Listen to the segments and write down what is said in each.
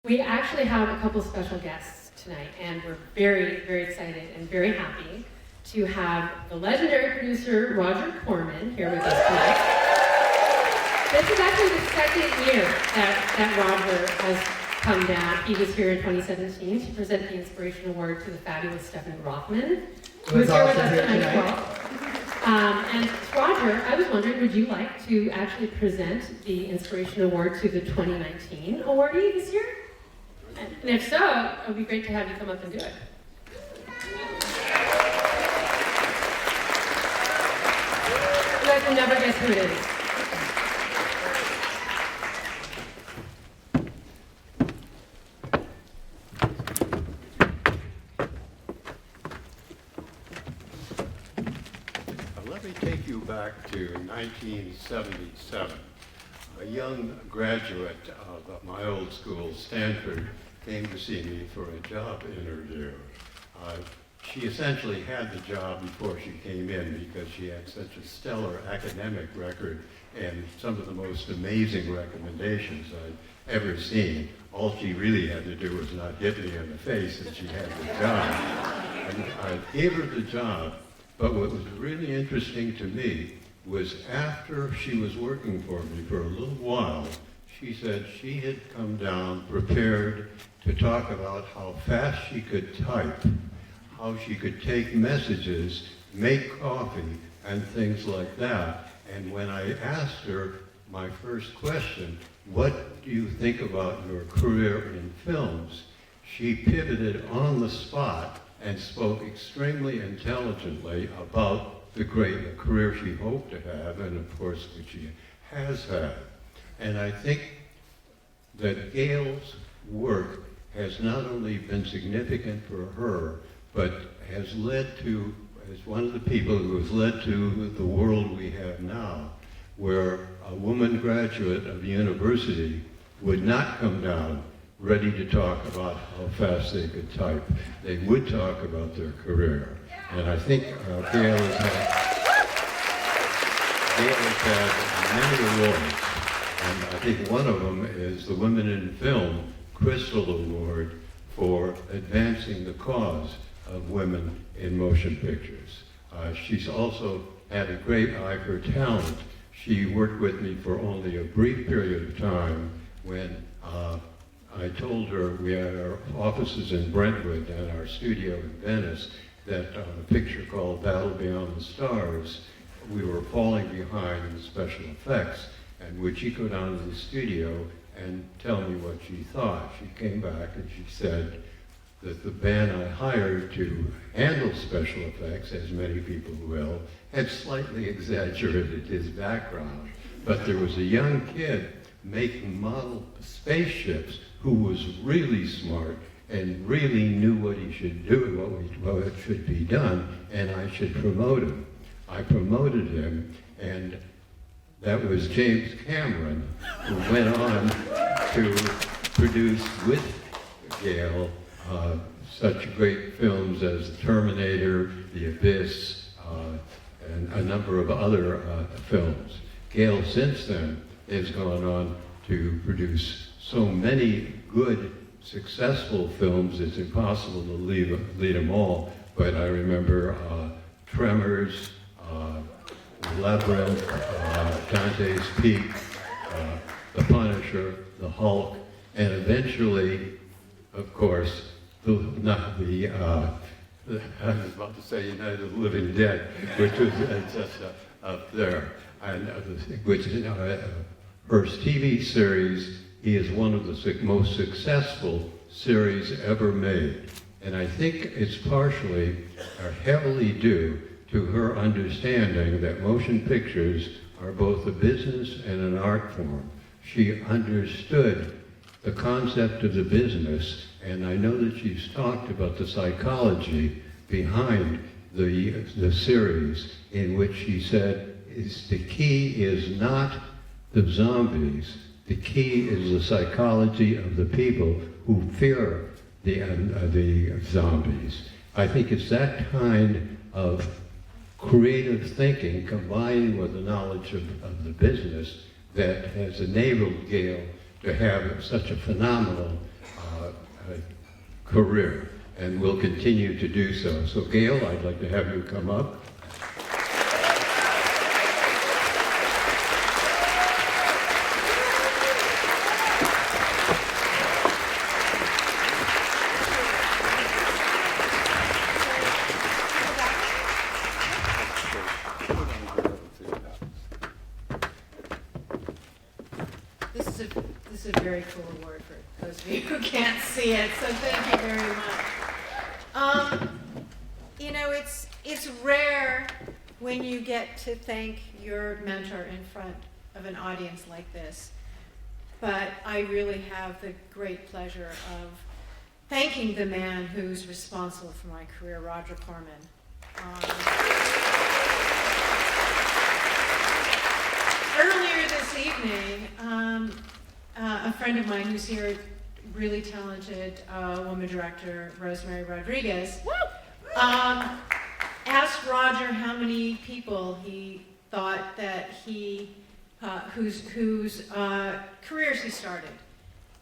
We actually have a couple special guests tonight, and we're very, very excited and very happy to have the legendary producer Roger Corman here with us tonight. This is actually the second year that Roger has come down. He was here in 2017 to present the Inspiration Award to the fabulous Stephanie Rothman, who is here with us tonight as well. And Roger, I was wondering, would you like to actually present the Inspiration Award to the 2019 awardee this year? And if so, it would be great to have you come up and do it. You guys will never guess who it is. Let me take you back to 1977. A young graduate of my old school, Stanford, came to see me for a job interview. She essentially had the job before she came in because she had such a stellar academic record and some of the most amazing recommendations I'd ever seen. All she really had to do was not hit me in the face and she had the job. And I gave her the job, but what was really interesting to me was after she was working for me for a little while, she said she had come down prepared to talk about how fast she could type, how she could take messages, make coffee, and things like that. And when I asked her my first question, what do you think about your career in films? She pivoted on the spot and spoke extremely intelligently about the great career she hoped to have, and of course, which she has had. And I think that Gail's work has not only been significant for her, but has led to, as one of the people who has led to the world we have now, where a woman graduate of university would not come down ready to talk about how fast they could type. They would talk about their career. And I think Gail has had many awards. And I think one of them is the Women in Film Crystal Award for advancing the cause of women in motion pictures. She's also had a great eye for talent. She worked with me for only a brief period of time when I told her we had our offices in Brentwood and our studio in Venice that on a picture called Battle Beyond the Stars, we were falling behind in special effects. And would she go down to the studio and tell me what she thought? She came back and she said that the man I hired to handle special effects, as many people will, had slightly exaggerated his background. But there was a young kid making model spaceships who was really smart and really knew what he should do and what should be done, and I should promote him. I promoted him, and that was James Cameron, who went on to produce with Gail such great films as The Terminator, The Abyss, and a number of other films. Gail, since then, has gone on to produce so many good, successful films, it's impossible to lead them all, but I remember Tremors, Labyrinth, Dante's Peak, The Punisher, The Hulk, and eventually, of course, I was about to say United of the Living Dead, which was just up there. And which is her TV series is one of the most successful series ever made. And I think it's partially or heavily due to her understanding that motion pictures are both a business and an art form. She understood the concept of the business, and I know that she's talked about the psychology behind the series, in which she said the key is not the zombies, the key is the psychology of the people who fear the zombies. I think it's that kind of creative thinking combined with the knowledge of the business that has enabled Gail to have such a phenomenal career and will continue to do so. So Gail, I'd like to have you come up. This is a very cool award for those of you who can't see it, so thank you very much. You know, it's rare when you get to thank your mentor in front of an audience like this, but I really have the great pleasure of thanking the man who's responsible for my career, Roger Corman. Earlier this evening, a friend of mine who's here, really talented woman director, Rosemary Rodriguez, asked Roger how many people he thought that whose careers he started.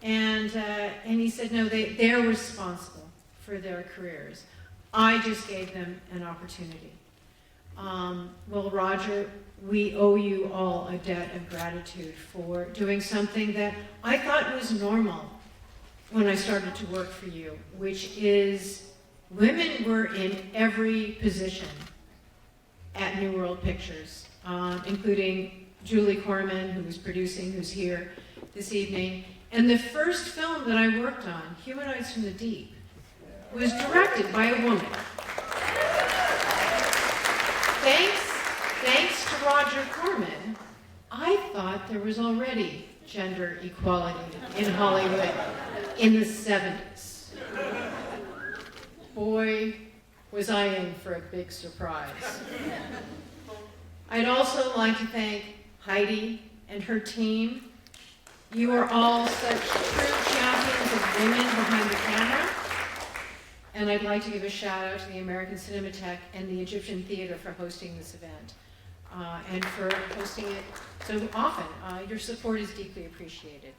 And he said, no, they're responsible for their careers. I just gave them an opportunity. Well, Roger, we owe you all a debt of gratitude for doing something that I thought was normal when I started to work for you, which is women were in every position at New World Pictures, including Julie Corman, who was producing, who's here this evening. And the first film that I worked on, Humanoids from the Deep, was directed by a woman. Thanks to Roger Corman, I thought there was already gender equality in Hollywood in the 70s. Boy, was I in for a big surprise. I'd also like to thank Heidi and her team. You are all such true champions of women behind the camera. And I'd like to give a shout out to the American Cinematheque and the Egyptian Theater for hosting this event and for hosting it so often. Your support is deeply appreciated.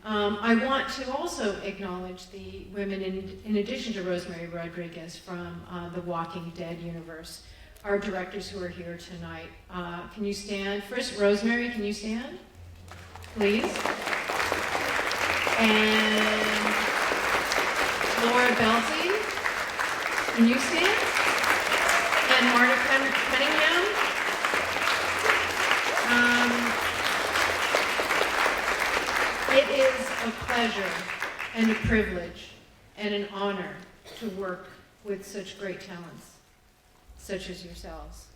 I want to also acknowledge the women, in addition to Rosemary Rodriguez from the Walking Dead universe, our directors who are here tonight. Can you stand? First, Rosemary, can you stand? Please. And Laura Belty, can you stand? And Marta Cunningham. It is a pleasure and a privilege and an honor to work with such great talents, such as yourselves.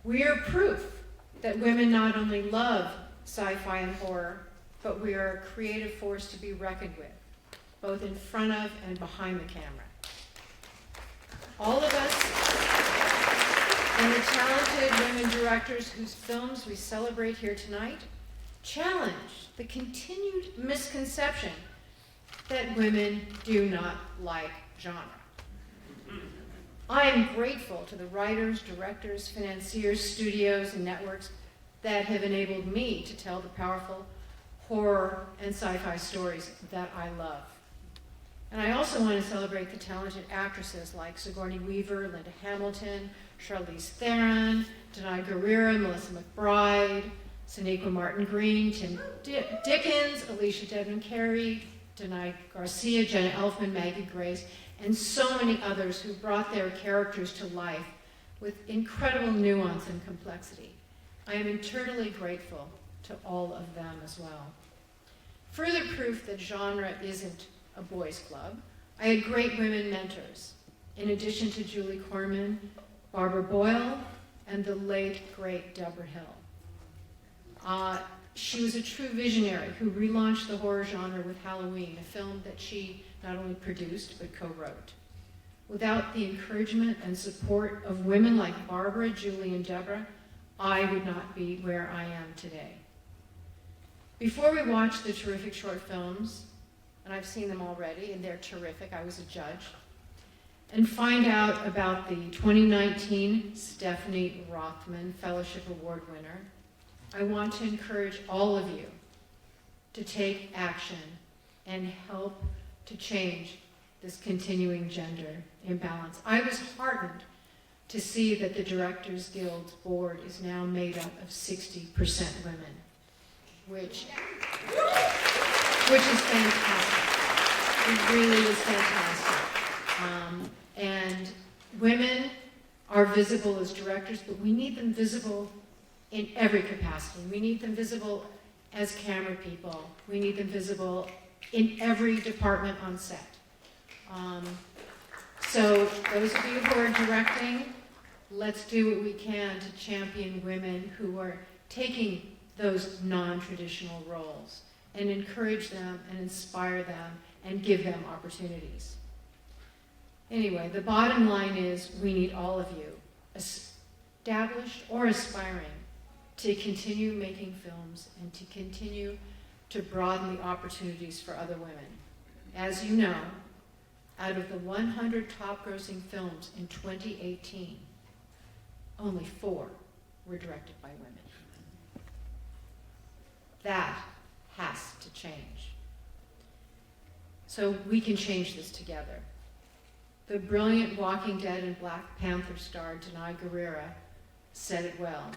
We are proof that women not only love sci-fi and horror, but we are a creative force to be reckoned with, both in front of and behind the camera. All of us and the talented women directors whose films we celebrate here tonight challenge the continued misconception that women do not like genre. I am grateful to the writers, directors, financiers, studios, and networks that have enabled me to tell the powerful horror and sci-fi stories that I love. And I also want to celebrate the talented actresses like Sigourney Weaver, Linda Hamilton, Charlize Theron, Denai Guerrero, Melissa McBride, Sonequa Martin Green, Tim Dickens, Alicia Dedman Carey, Denai Garcia, Jenna Elfman, Maggie Grace, and so many others who brought their characters to life with incredible nuance and complexity. I am eternally grateful to all of them as well. Further proof that genre isn't a boys' club, I had great women mentors, in addition to Julie Corman, Barbara Boyle, and the late, great Deborah Hill. She was a true visionary who relaunched the horror genre with Halloween, a film that she not only produced, but co-wrote. Without the encouragement and support of women like Barbara, Julie, and Deborah, I would not be where I am today. Before we watch the terrific short films, and I've seen them already, and they're terrific, I was a judge, and find out about the 2019 Stephanie Rothman Fellowship Award winner, I want to encourage all of you to take action and help to change this continuing gender imbalance. I was heartened to see that the Directors Guild's board is now made up of 60% women, which is fantastic. It really is fantastic. And women are visible as directors, but we need them visible in every capacity. We need them visible as camera people. We need them visible in every department on set. So those of you who are directing, let's do what we can to champion women who are taking those non-traditional roles and encourage them and inspire them and give them opportunities. Anyway, the bottom line is we need all of you, established or aspiring, to continue making films and to continue to broaden the opportunities for other women. As you know, out of the 100 top-grossing films in 2018, only 4 were directed by women. That has to change. So we can change this together. The brilliant Walking Dead and Black Panther star Denai Guerrera said it well.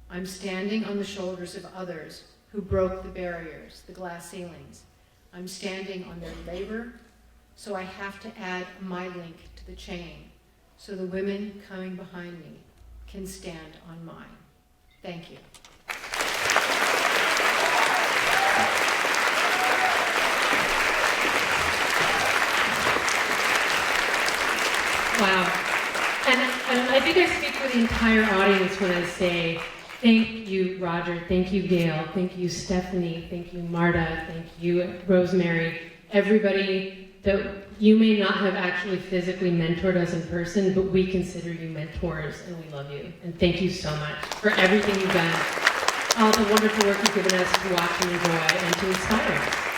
I'm standing on the shoulders of others who broke the barriers, the glass ceilings. I'm standing on their labor, so I have to add my link to the chain so the women coming behind me can stand on mine. Thank you. Wow. And I think I speak for the entire audience when I say thank you, Roger, thank you, Gail, thank you, Stephanie, thank you, Marta, thank you, Rosemary, everybody that you may not have actually physically mentored us in person, but we consider you mentors and we love you. And thank you so much for everything you've done, all the wonderful work you've given us to watch and enjoy and to inspire us.